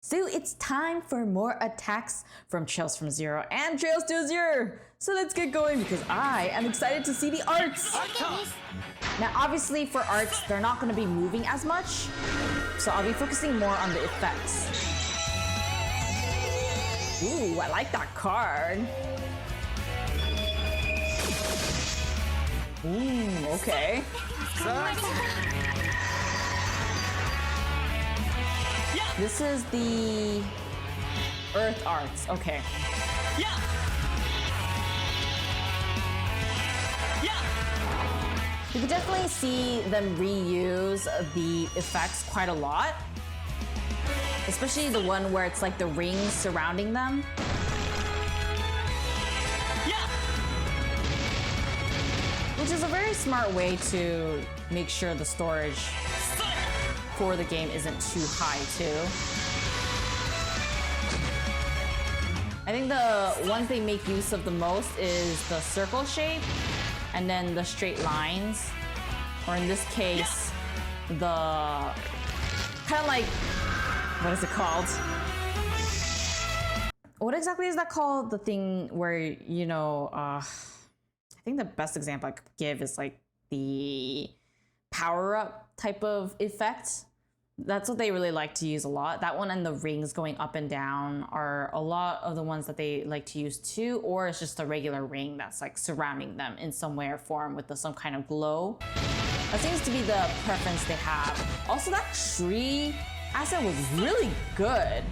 So it's time for more attacks from Trails from Zero and Trails to Azure. So let's get going because I am excited to see the arts. Now obviously for arts, they're not going to be moving as much. So I'll be focusing more on the effects. Ooh, I like that card. Ooh, okay. This is the Earth arts. Okay. You can definitely see them reuse the effects quite a lot. Especially the one where it's like the rings surrounding them. Which is a very smart way to make sure the storage for the game isn't too high too. I think the ones they make use of the most is the circle shape and then the straight lines, or in this case the kind of like, what is it called? What exactly is that called? The thing where, you know, I think the best example I could give is like the power-up type of effect. That's what they really like to use a lot. That one and the rings going up and down are a lot of the ones that they like to use too, or it's just a regular ring that's like surrounding them in some way or form with some kind of glow. That seems to be the preference they have. Also, that tree asset was really good.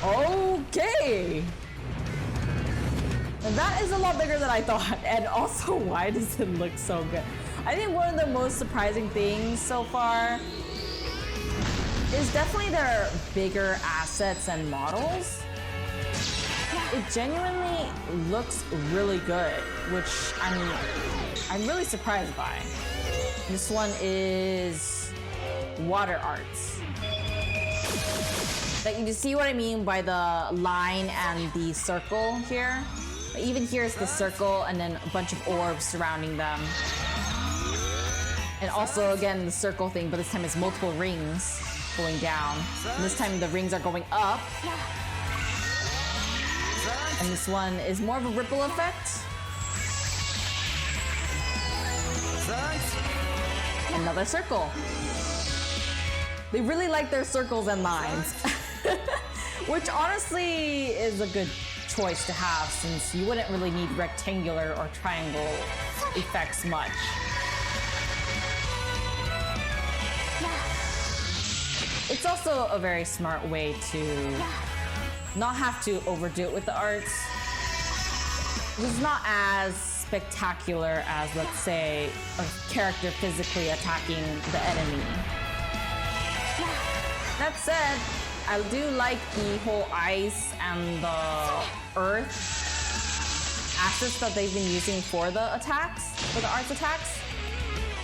Okay. That is a lot bigger than I thought, and also, why does it look so good? I think one of the most surprising things so far is definitely their bigger assets and models. It genuinely looks really good, which I'm really surprised by. This one is water arts. Like, you see what I mean by the line and the circle here? Even here's the circle and then a bunch of orbs surrounding them. And also, again, the circle thing, but this time it's multiple rings going down. And this time the rings are going up. And this one is more of a ripple effect. Another circle. They really like their circles and lines. Which honestly is a good choice to have, since you wouldn't really need rectangular or triangle effects much. It's also a very smart way to not have to overdo it with the arts. It's not as spectacular as, let's say, a character physically attacking the enemy. That said, I do like the whole ice and the earth assets that they've been using for the attacks, for the arts attacks,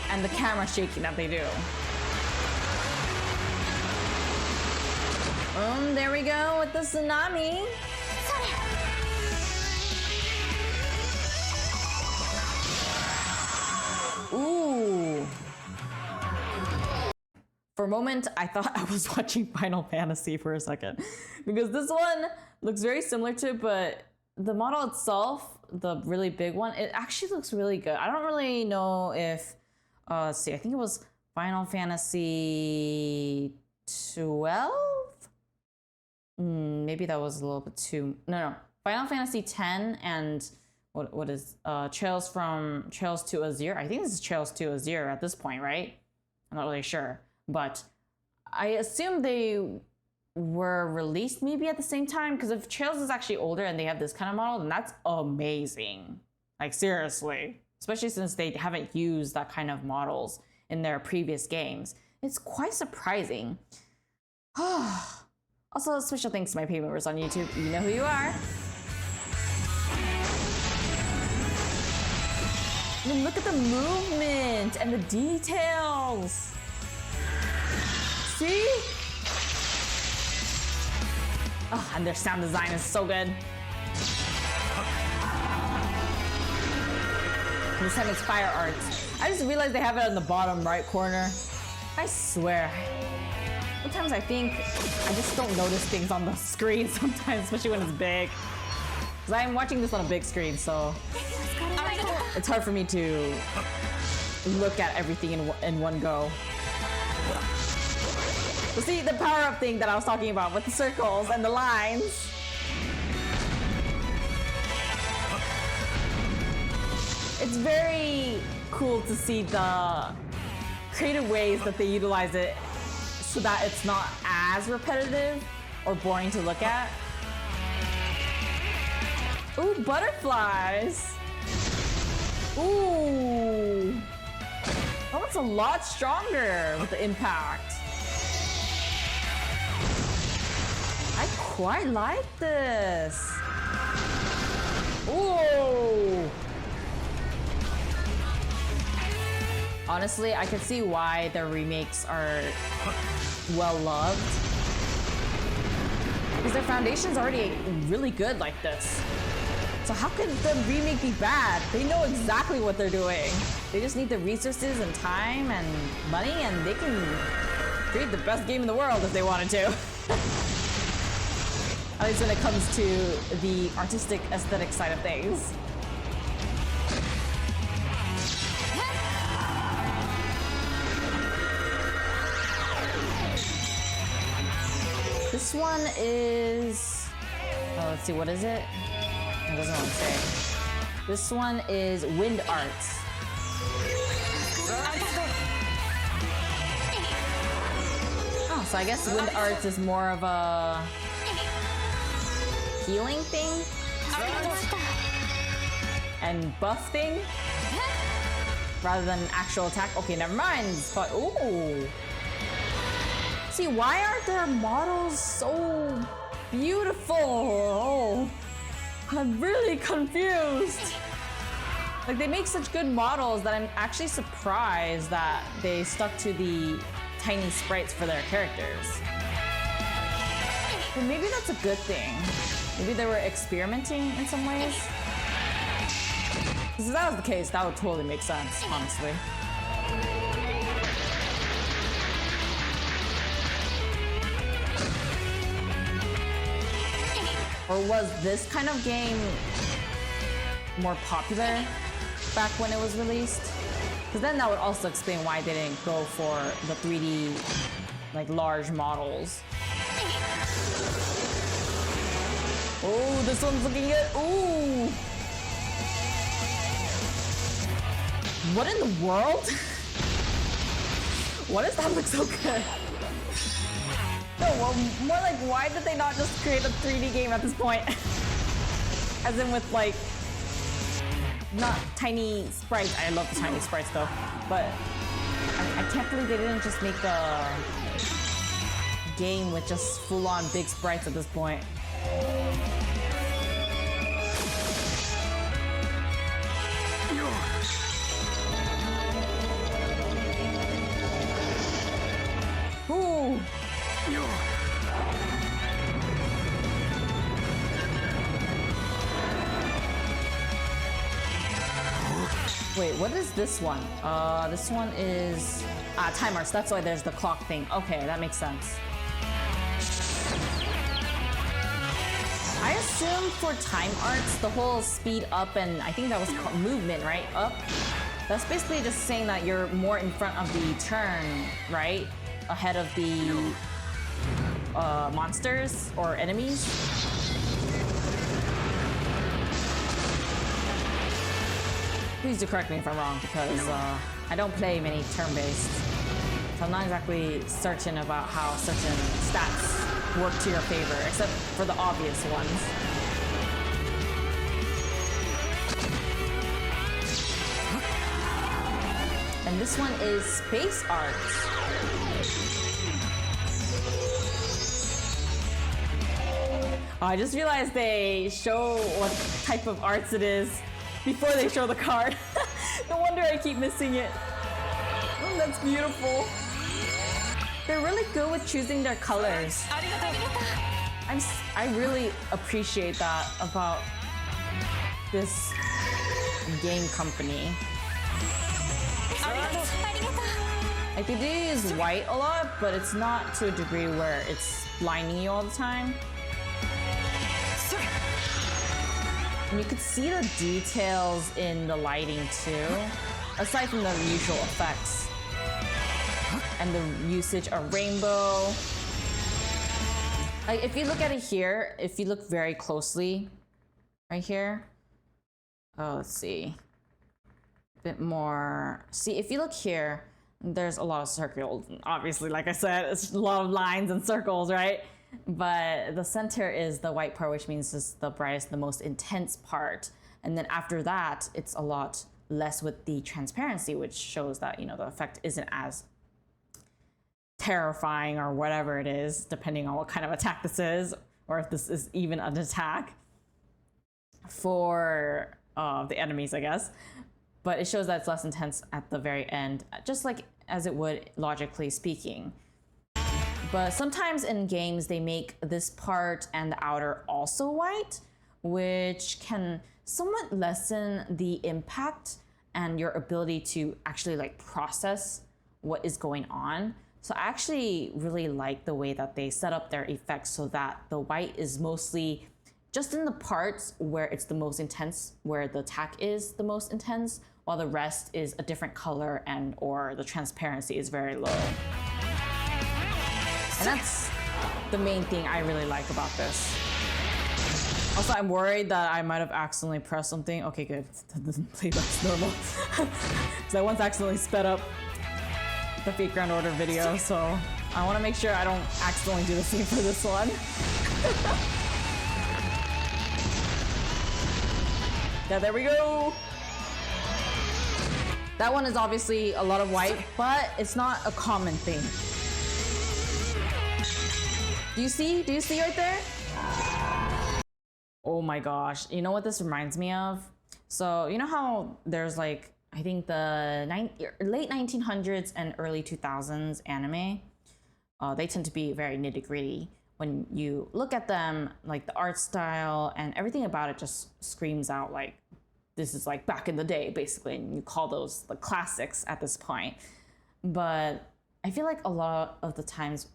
and the camera shaking that they do. There we go with the tsunami. Ooh. For a moment, I thought I was watching Final Fantasy for a second, because this one looks very similar to it, but the model itself, the really big one, it actually looks really good. I don't really know if, let's see, I think it was Final Fantasy 12? Maybe that was a little bit too, no. Final Fantasy 10 and what is, Trails to Azure. I think this is Trails to Azure at this point, right? I'm not really sure. But I assume they were released maybe at the same time, because if Trails is actually older and they have this kind of model, then that's amazing. Like, seriously. Especially since they haven't used that kind of models in their previous games. It's quite surprising. Also, a special thanks to my pay members on YouTube. You know who you are. I mean, look at the movement and the details. See? Oh, and their sound design is so good. This time it's fire arts. I just realized they have it on the bottom right corner. I swear. Sometimes I think I just don't notice things on the screen sometimes, especially when it's big. Because I'm watching this on a big screen, so it's hard for me to look at everything in one go. So see, the power-up thing that I was talking about with the circles and the lines. It's very cool to see the creative ways that they utilize it so that it's not as repetitive or boring to look at. Ooh, butterflies. Ooh. Oh, it's a lot stronger with the impact. I quite like this. Ooh. Honestly, I can see why their remakes are well loved. Because their foundation's already really good like this. So how could the remake be bad? They know exactly what they're doing. They just need the resources and time and money, and they can create the best game in the world if they wanted to. At least when it comes to the artistic aesthetic side of things. This one is... oh, let's see, what is it? It doesn't want to say. This one is Wind Arts. Oh, so I guess Wind Arts is more of a healing thing? And buff thing? Rather than actual attack? Okay, never mind. But, ooh. See, why aren't their models so beautiful? Oh, I'm really confused. Like, they make such good models that I'm actually surprised that they stuck to the tiny sprites for their characters. But maybe that's a good thing. Maybe they were experimenting in some ways. Because if that was the case, that would totally make sense, honestly. Or was this kind of game more popular back when it was released? Because then that would also explain why they didn't go for the 3D, like, large models. Oh, this one's looking good. Ooh. What in the world? What does that look so good? No, well, more like, why did they not just create a 3D game at this point? As in with, like, not tiny sprites. I love the tiny sprites though, but I can't believe they didn't just make a game with just full-on big sprites at this point. Ooh. Wait, what is this one? This one is time arts. That's why there's the clock thing. Okay, that makes sense. I assume for time arts, the whole speed up and I think that was called movement, right? Up. That's basically just saying that you're more in front of the turn, right? Ahead of the monsters or enemies. Please do correct me if I'm wrong, because I don't play many turn-based. So I'm not exactly certain about how certain stats work to your favor, except for the obvious ones. And this one is Space Arts. Oh, I just realized they show what type of arts it is before they show the card. No wonder I keep missing it. Oh, that's beautiful. They're really good with choosing their colors. I really appreciate that about this game company. Like they do use white a lot, but it's not to a degree where it's blinding you all the time. And you could see the details in the lighting too, aside from the usual effects. And the usage of rainbow. Like if you look at it here, if you look very closely, right here. Oh, let's see. A bit more. See, if you look here, there's a lot of circles. Obviously, like I said, it's a lot of lines and circles, right? But the center is the white part, which means it's the brightest, the most intense part. And then after that, it's a lot less with the transparency, which shows that, you know, the effect isn't as terrifying or whatever it is, depending on what kind of attack this is, or if this is even an attack for the enemies, I guess. But it shows that it's less intense at the very end, just like as it would logically speaking. But sometimes in games, they make this part and the outer also white, which can somewhat lessen the impact and your ability to actually like process what is going on. So I actually really like the way that they set up their effects so that the white is mostly just in the parts where it's the most intense, where the attack is the most intense, while the rest is a different color and or the transparency is very low. And that's the main thing I really like about this. Also, I'm worried that I might have accidentally pressed something. Okay, good. That doesn't play back normal. Because I once accidentally sped up the fake ground order video, so I want to make sure I don't accidentally do the same for this one. Yeah, there we go. That one is obviously a lot of white, but it's not a common thing. Do you see? Do you see right there? Oh my gosh. You know what this reminds me of? So, you know how there's like, I think the late 1900s and early 2000s anime, they tend to be very nitty gritty. When you look at them, like the art style and everything about it just screams out like, this is like back in the day, basically, and you call those the classics at this point. But I feel like a lot of the times,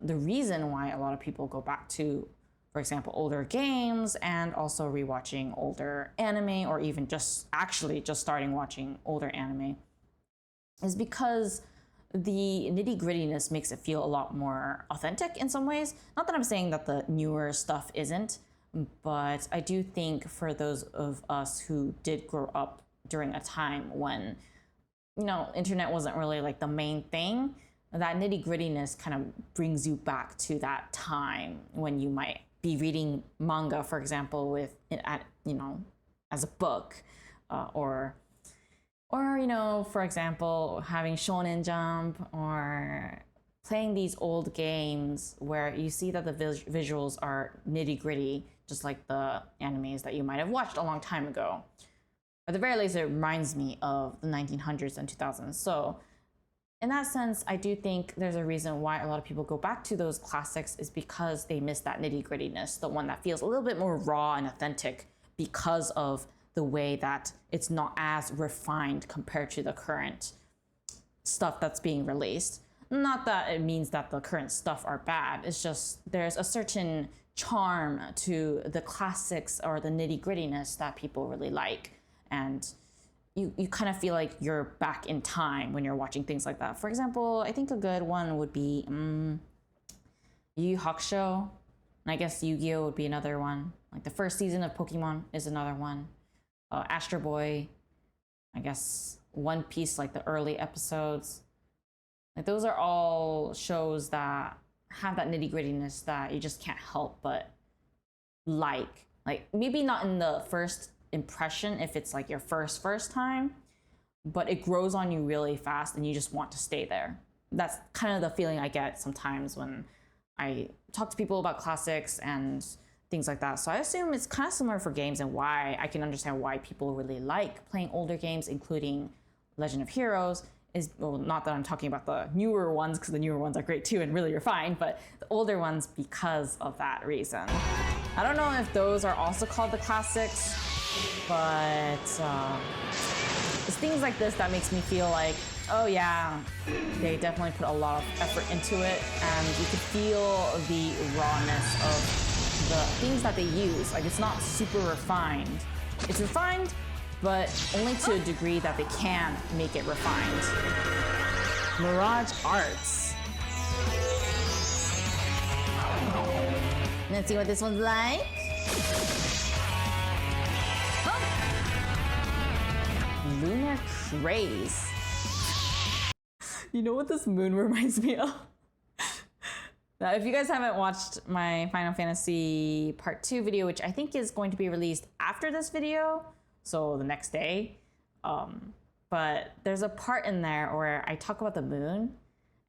the reason why a lot of people go back to, for example, older games and also rewatching older anime, or even just actually just starting watching older anime, is because the nitty grittiness makes it feel a lot more authentic in some ways. Not that I'm saying that the newer stuff isn't, but I do think for those of us who did grow up during a time when, you know, internet wasn't really like the main thing, that nitty grittiness kind of brings you back to that time when you might be reading manga, for example, with, you know, as a book, or you know, for example, having Shonen Jump or playing these old games where you see that the visuals are nitty gritty, just like the animes that you might have watched a long time ago. At the very least, it reminds me of the 1900s and 2000s. So in that sense, I do think there's a reason why a lot of people go back to those classics is because they miss that nitty grittiness, the one that feels a little bit more raw and authentic because of the way that it's not as refined compared to the current stuff that's being released. Not that it means that the current stuff are bad. It's just there's a certain charm to the classics or the nitty grittiness that people really like. And you kind of feel like you're back in time when you're watching things like that. For example, I think a good one would be Yu Yu Hakusho. And I guess Yu-Gi-Oh would be another one. Like the first season of Pokemon is another one. Astro Boy, I guess One Piece, like the early episodes. Like those are all shows that have that nitty grittiness that you just can't help but like maybe not in the first impression if it's like your first time, but it grows on you really fast and you just want to stay there. That's kind of the feeling I get sometimes when I talk to people about classics and things like that. So I assume it's kind of similar for games, and why I can understand why people really like playing older games, including Legend of Heroes. Is, well, not that I'm talking about the newer ones, because the newer ones are great too and really refined, but the older ones because of that reason. I don't know if those are also called the classics, but It's things like this that makes me feel like, oh yeah, they definitely put a lot of effort into it, and you can feel the rawness of the things that they use. Like, it's not super refined. It's refined, but only to a degree that they can make it refined. Mirage Arts. Let's see what this one's like. Lunar Craze. You know what this moon reminds me of? Now, if you guys haven't watched my Final Fantasy Part 2 video, which I think is going to be released after this video, so the next day, but there's a part in there where I talk about the moon,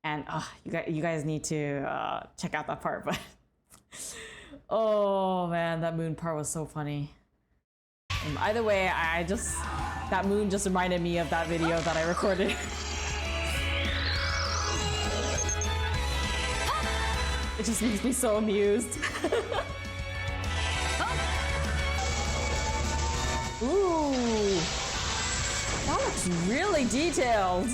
and you guys need to check out that part. But oh man, that moon part was so funny. Either way, that moon just reminded me of that video that I recorded. It just makes me so amused. Ooh, that looks really detailed.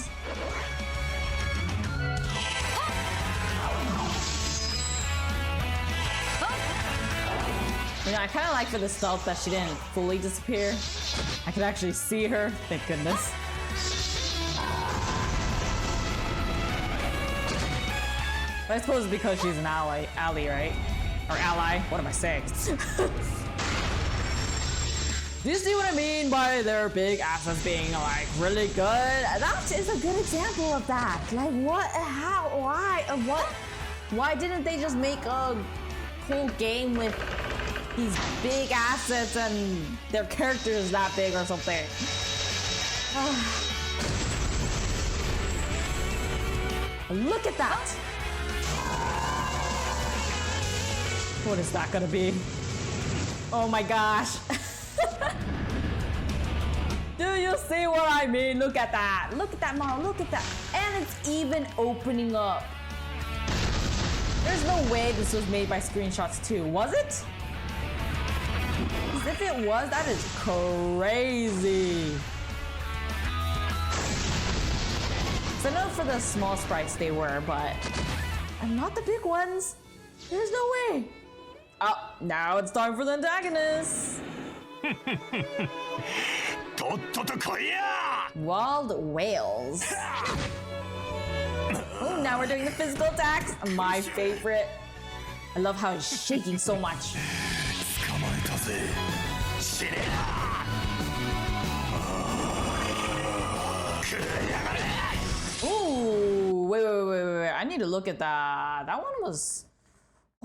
You know, I kind of like for the stealth that she didn't fully disappear. I could actually see her, thank goodness. But I suppose it's because she's an ally, right? Or ally, what am I saying? Do you see what I mean by their big assets being like really good? That is a good example of that. Like what, how, why, what? Why didn't they just make a whole game with these big assets and their characters that big or something? Look at that! What is that gonna be? Oh my gosh. Do you see what I mean? Look at that. Look at that model. Look at that. And it's even opening up. There's no way this was made by Screenshots too, was it? Because if it was, that is crazy. So I know for the small sprites they were, but not the big ones. There's no way. Oh, now it's time for the Antagonist. Wild Whales. Oh, now we're doing the physical attacks. My favorite. I love how he's shaking so much. Ooh, wait. I need to look at that. That one was...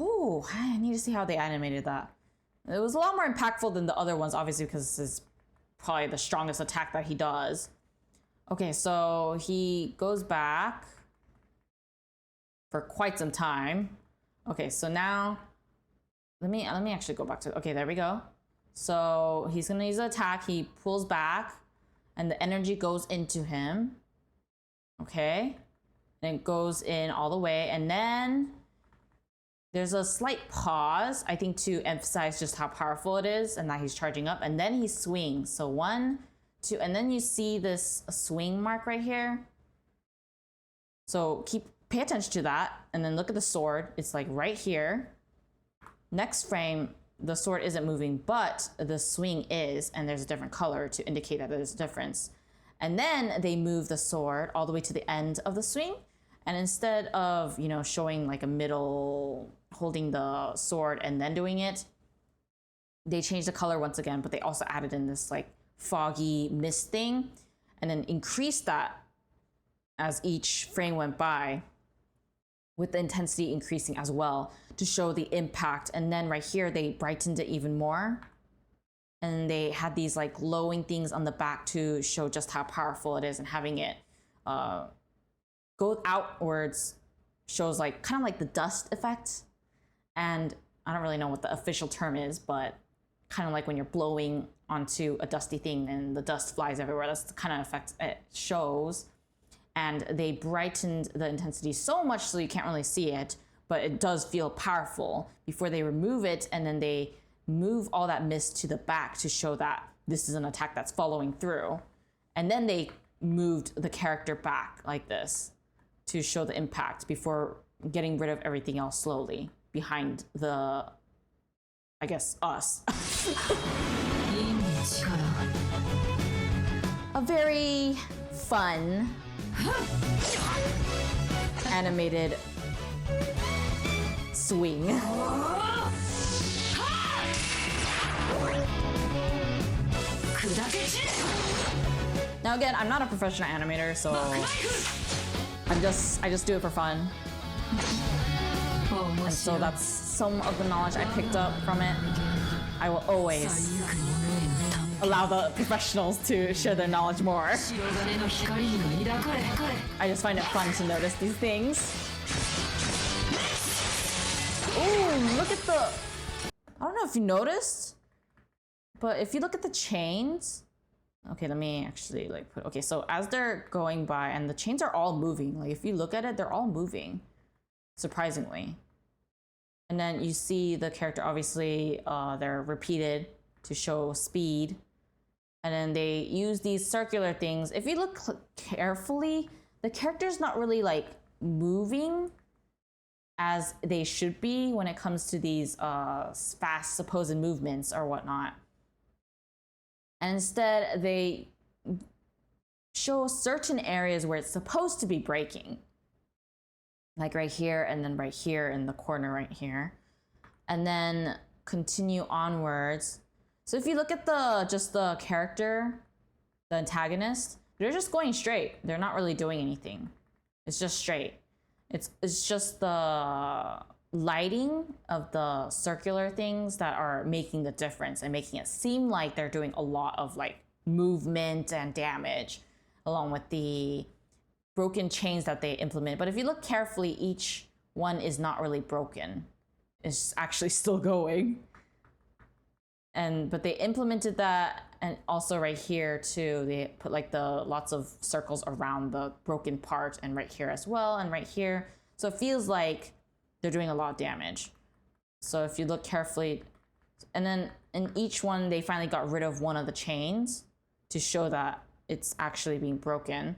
Oh, I need to see how they animated that. It was a lot more impactful than the other ones, obviously, because this is probably the strongest attack that he does. Okay, so he goes back for quite some time. Okay, so now let me actually go back to... Okay, there we go. So he's gonna use an attack. He pulls back, and the energy goes into him. Okay, and it goes in all the way, and then there's a slight pause, I think, to emphasize just how powerful it is and that he's charging up, and then he swings. So 1, 2, and then you see this swing mark right here. So pay attention to that, and then look at the sword. It's like right here. Next frame, the sword isn't moving, but the swing is, and there's a different color to indicate that there's a difference. And then they move the sword all the way to the end of the swing. And instead of, showing like a middle, holding the sword and then doing it, they changed the color once again, but they also added in this like foggy mist thing, and then increased that as each frame went by, with the intensity increasing as well to show the impact. And then right here, they brightened it even more. And they had these like glowing things on the back to show just how powerful it is, and having it go outwards shows like kind of like the dust effect. And I don't really know what the official term is, but kind of like when you're blowing onto a dusty thing and the dust flies everywhere. That's the kind of effect it shows. And they brightened the intensity so much so you can't really see it, but it does feel powerful before they remove it, and then they move all that mist to the back to show that this is an attack that's following through. And then they moved the character back like this to show the impact before getting rid of everything else slowly behind the, I guess, us. A very fun animated swing. Now again, I'm not a professional animator, so I just do it for fun. And so that's some of the knowledge I picked up from it. I will always allow the professionals to share their knowledge more. I just find it fun to notice these things. Ooh, look at the... I don't know if you noticed, but if you look at the chains... Okay, let me actually like put... Okay, so as they're going by, and the chains are all moving. Like if you look at it, they're all moving, surprisingly. And then you see the character, obviously, they're repeated to show speed. And then they use these circular things. If you look carefully, the character's not really like moving as they should be when it comes to these fast supposed movements or whatnot. And instead, they show certain areas where it's supposed to be breaking. Like right here, and then right here in the corner right here. And then continue onwards. So if you look at just the character, the antagonist, they're just going straight. They're not really doing anything. It's just straight. It's just the lighting of the circular things that are making the difference and making it seem like they're doing a lot of like movement and damage, along with the broken chains that they implement. But if you look carefully, each one is not really broken. It's actually still going. But they implemented that, and also right here too, they put like lots of circles around the broken part, and right here as well, and right here. So it feels like they're doing a lot of damage. So if you look carefully, and then in each one, they finally got rid of one of the chains to show that it's actually being broken.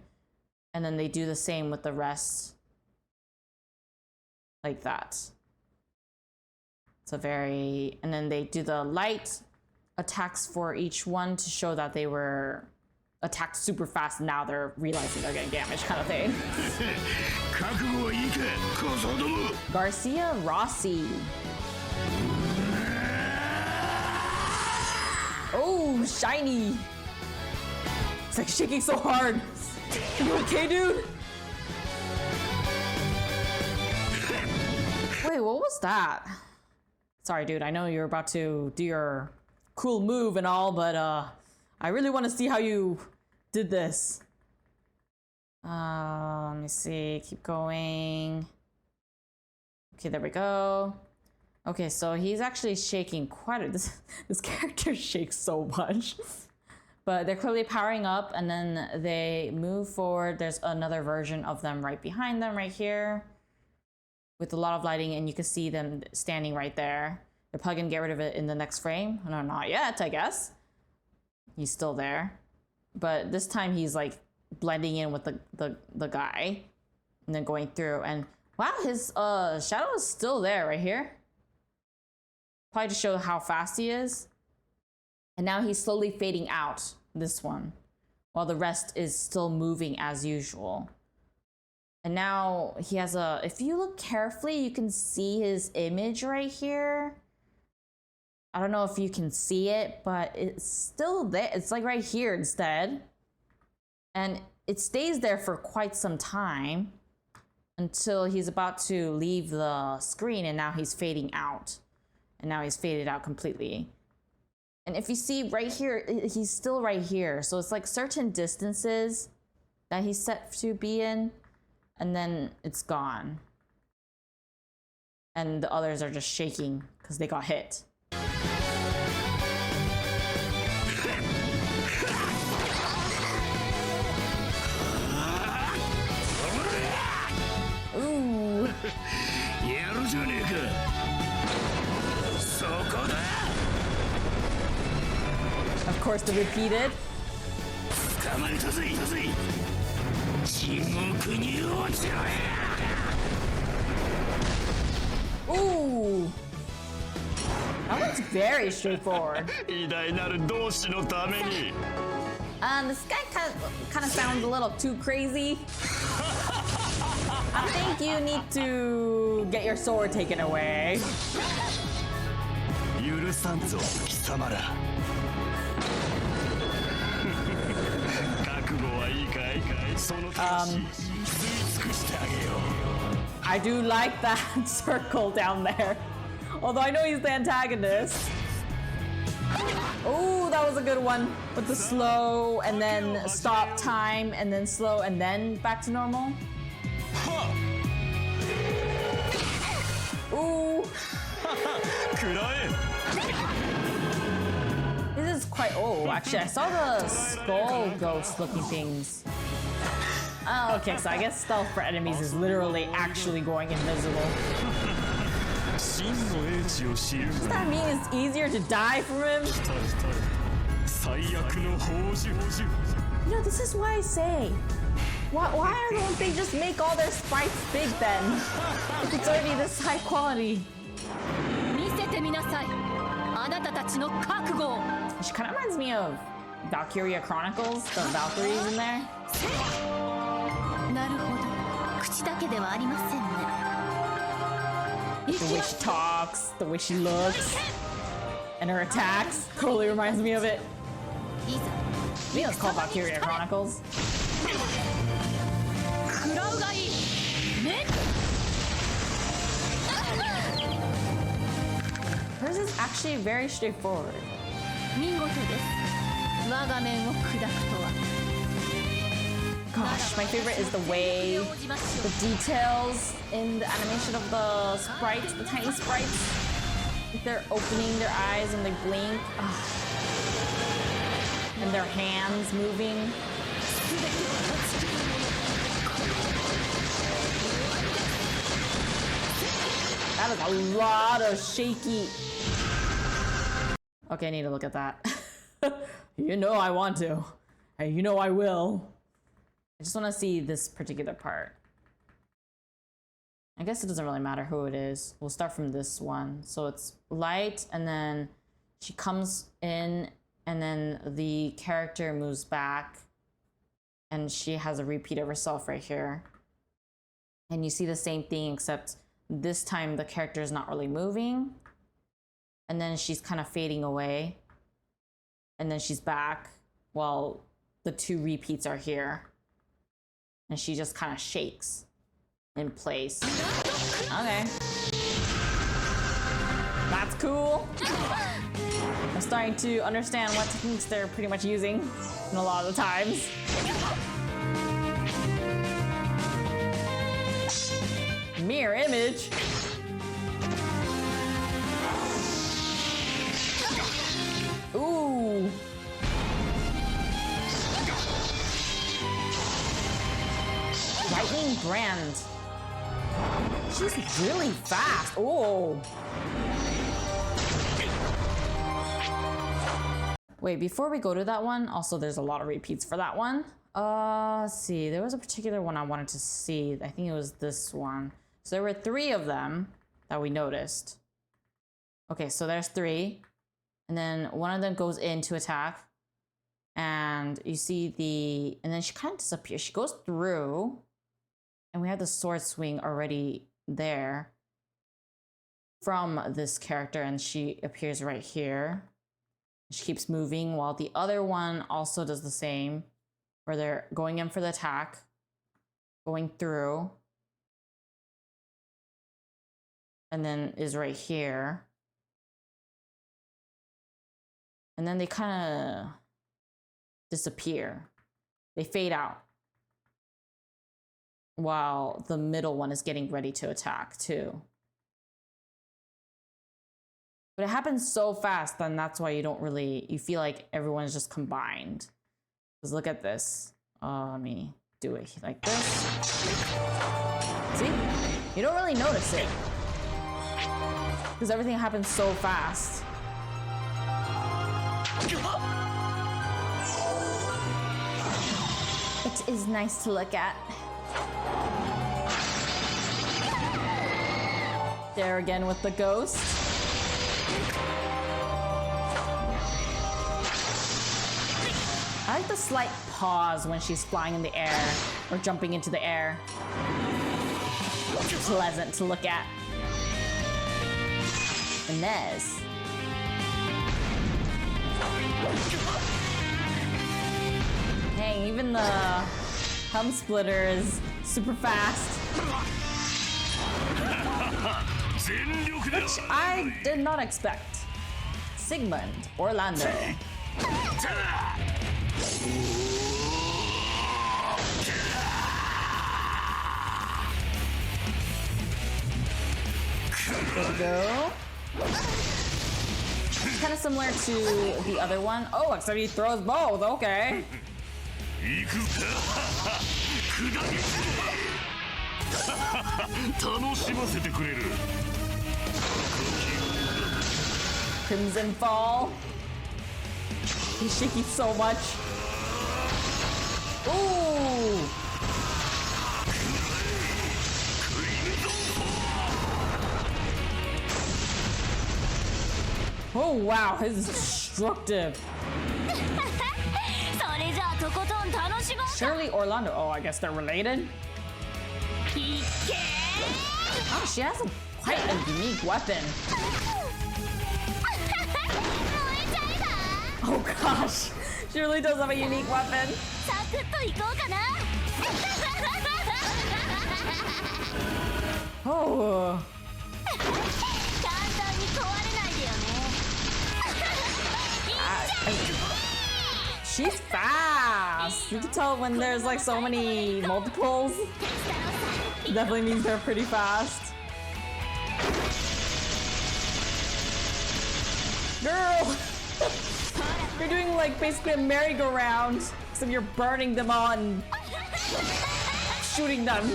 And then they do the same with the rest, like that. It's and then they do the light attacks for each one to show that they were attacked super fast. Now they're realizing they're getting damaged, kind of thing. Garcia Rossi. Oh, shiny. It's like shaking so hard. You okay, dude? Wait, what was that? Sorry, dude. I know you're about to do your cool move and all, but I really want to see how you did this. Let me see. Keep going. Okay, there we go. Okay, so he's actually shaking quite a... This character shakes so much. But they're clearly powering up, and then they move forward. There's another version of them right behind them right here with a lot of lighting, and you can see them standing right there. They're probably gonna get rid of it in the next frame. No, not yet, I guess. He's still there. But this time he's like blending in with the guy and then going through, and wow, his shadow is still there right here. Probably to show how fast he is. And now he's slowly fading out, this one, while the rest is still moving as usual. And now he has if you look carefully, you can see his image right here. I don't know if you can see it, but it's still there. It's like right here instead. And it stays there for quite some time until he's about to leave the screen, and now he's fading out. And now he's faded out completely. And if you see right here, he's still right here. So it's like certain distances that he's set to be in, and then it's gone. And the others are just shaking because they got hit. Ooh. Of course, the repeated. Ooh. That one's very straightforward. This guy kind of sounds a little too crazy. I think you need to get your sword taken away. I do like that circle down there. Although I know he's the antagonist. Oh, that was a good one. With the slow and then stop time and then slow and then back to normal. Ooh. This is quite old. Actually, I saw the skull ghost looking things. Oh, okay, so I guess stealth for enemies is literally actually going invisible. Does that mean it's easier to die from him? You know, this is why I say, why don't they just make all their sprites big then? If it's already this high quality. She kind of reminds me of Valkyria Chronicles, the Valkyries in there. The way she talks, the way she looks, and her attacks totally reminds me of it. I think it's called Valkyria Chronicles. Hers is actually very straightforward. Gosh, my favorite is the way, the details in the animation of the sprites, the tiny sprites. Like they're opening their eyes and they blink. Ugh. And their hands moving. That is a lot of shaky. Okay, I need to look at that. You know I want to. And you know I will. I just want to see this particular part. I guess it doesn't really matter who it is. We'll start from this one. So it's light, and then she comes in, and then the character moves back, and she has a repeat of herself right here. And you see the same thing, except this time the character is not really moving. And then she's kind of fading away. And then she's back while the two repeats are here. And she just kind of shakes in place. Okay. That's cool. I'm starting to understand what techniques they're pretty much using in a lot of the times. Mirror image. Ooh. Lightning Brand. She's really fast. Oh. Wait, before we go to that one, also there's a lot of repeats for that one. Let's see. There was a particular one I wanted to see. I think it was this one. So there were 3 of them that we noticed. Okay, so there's 3. And then one of them goes in to attack. And you see and then she kind of disappears. She goes through. And we have the sword swing already there from this character, and she appears right here. She keeps moving while the other one also does the same, where they're going in for the attack, going through, and then is right here. And then they kind of disappear. They fade out. While the middle one is getting ready to attack too. But it happens so fast, then that's why you feel like everyone's just combined. Because look at this. Let me do it like this. See? You don't really notice it. Because everything happens so fast. It is nice to look at. There again with the ghost. I like the slight pause when she's flying in the air or jumping into the air. It's pleasant to look at. Inez. Dang, even the hum splitter is super fast. Which I did not expect. Sigmund, Orlando. There we go. It's kind of similar to the other one. Oh, except he throws both. Okay. Crimson Fall. He's shaking so much. Ooh. Oh wow, his is destructive. Surely Orlando. Oh, I guess they're related. Oh, she has quite a unique weapon. Oh gosh, she really does have a unique weapon. Oh. She's fast. You can tell when there's like so many multiples. Definitely means they're pretty fast. Girl! You're doing like basically a merry-go-round, except you're burning them on, shooting them.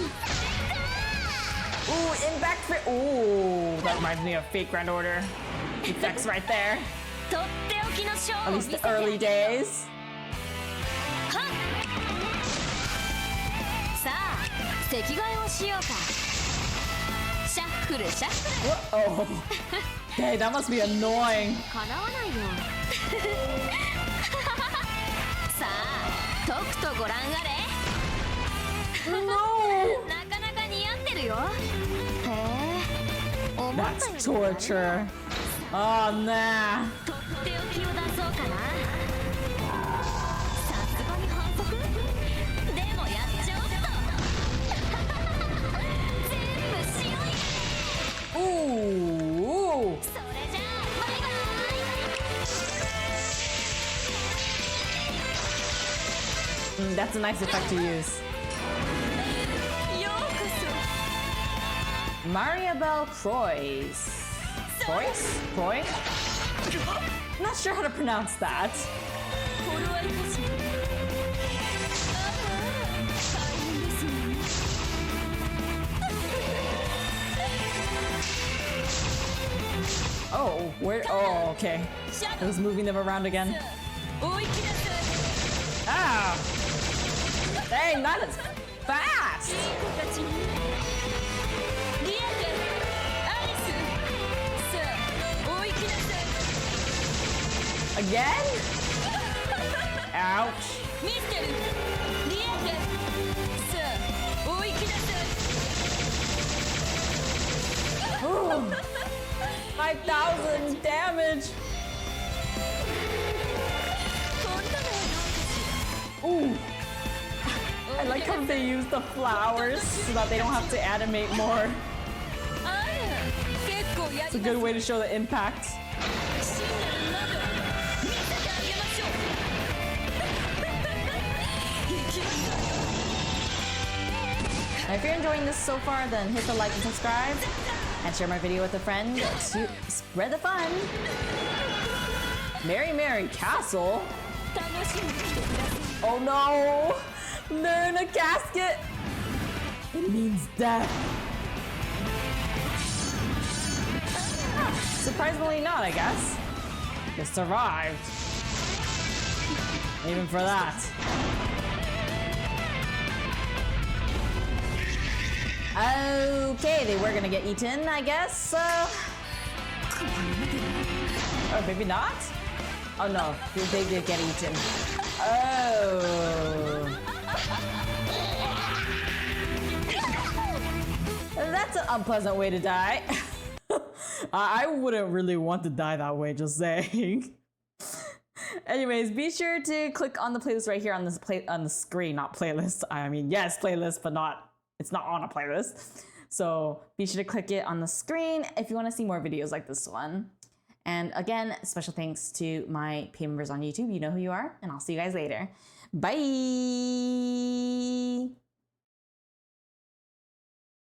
Ooh, impact fit. Ooh, that reminds me of Fate Grand Order. Effects right there. At least the early days. Oh, hey, that must be annoying. No! That's torture. Oh, nah. Ooh. That's a nice effect to use. Mariabelle Croix. Croix? Not sure how to pronounce that. Oh, where? Oh, okay. I was moving them around again. Ah! Dang, that is fast! Again? Ouch. Ooh. 5,000 damage. Ooh. I like how they use the flowers so that they don't have to animate more. It's a good way to show the impact. If you're enjoying this so far, then hit the like and subscribe, and share my video with a friend to spread the fun. Merry Castle? Oh no! They're in a casket! It means death. Surprisingly not, I guess. They survived. Even for that. Okay, they were gonna get eaten, I guess. Or maybe not? Oh no, they did get eaten. Oh. That's an unpleasant way to die. I wouldn't really want to die that way, just saying. Anyways, be sure to click on the playlist right here on this on the screen, not playlist. I mean, yes, playlist, but it's not on a playlist. So be sure to click it on the screen if you want to see more videos like this one. And again, special thanks to my paid members on YouTube. You know who you are, and I'll see you guys later. Bye!